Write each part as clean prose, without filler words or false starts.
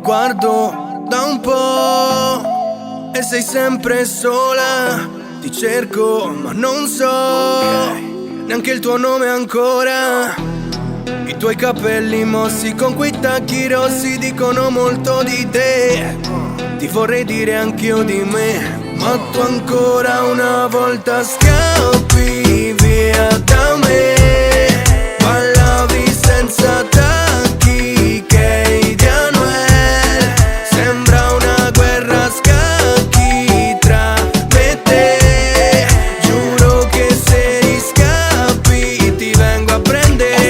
guardo da un po' e sei sempre sola. Ti cerco ma non so neanche il tuo nome ancora. I tuoi capelli mossi con quei tacchi rossi dicono molto di te. Ti vorrei dire anch'io di me, ma tu ancora una volta scappi via da me. Ballavi senza tacchi che Idianuel. Sembra una guerra a scacchi tra me e te. Giuro che se riscappi ti vengo a prendere.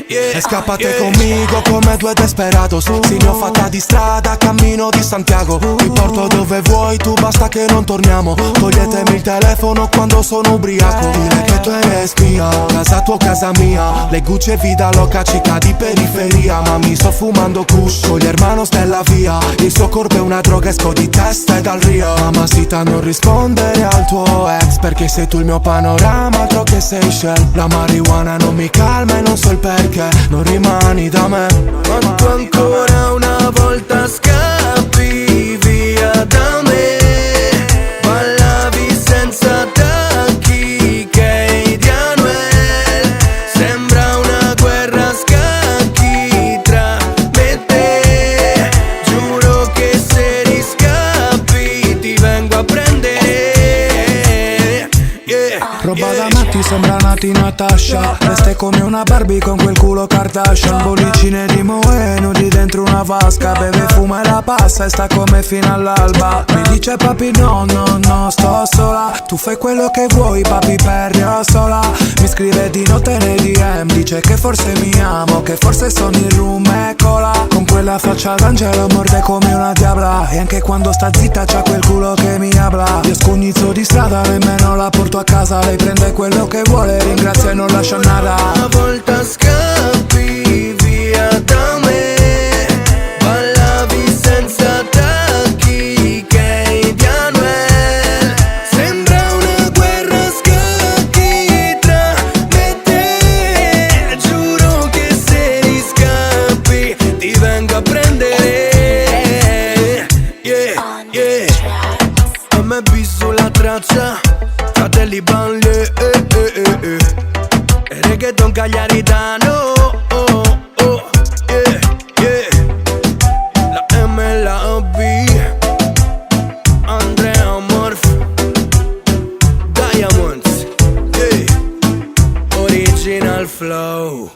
E scappate conmigo come due desperados. Sì, ne ho fatta di strada, cammino di Santiago. Ti porto dove vuoi, tu basta che non torniamo. Toglietemi il telefono quando sono ubriaco. Dire che tu eres mia, casa tua, casa mia. Le Gucci e vida loca, cica di periferia. Ma mi sto fumando kush con gli hermanos della via. Il suo corpo è una droga, esco di testa e dal Rio. Mamacita, non rispondere al tuo ex, perché sei tu il mio panorama, altro che Seychelles. La marijuana non mi calma e non so il perché non rimani da me. Ma tu ancora una volta scappi via da me. Ballavi senza tacchi che Idianuel. Sembra una guerra a scacchi tra me e te. Giuro che se riscappi ti vengo a prendere. Roba da matti, sembra nati Natasha. Veste come una Barbie con quel culo Kardashian. Bollicine di Moe, nudi dentro una vasca. Beve, fuma e la passa e sta come fino all'alba. Mi dice papi no, no, no, sto sola. Tu fai quello che vuoi papi, perrio sola. Mi scrive di notte nei DM. Dice che forse mi amo, che forse sono in rum e cola. Con quella faccia d'angelo morde come una diabla. E anche quando sta zitta c'ha quel culo che mi habla. Io scognizzo di strada, nemmeno la porto a casa. Lei prende quello che vuole, ringrazia e non lascia nada. Una volta scappi via da me. Ballavi senza tacchi che Idianuel. Sembra una guerra a scacchi tra me e te. Giuro che se riscappi ti vengo a prendere. MB sulla traccia, fratelli Banlieue, e reggaeton cagliaritano, La M e la B, Andrea Morf, Diamonds, Original Flow.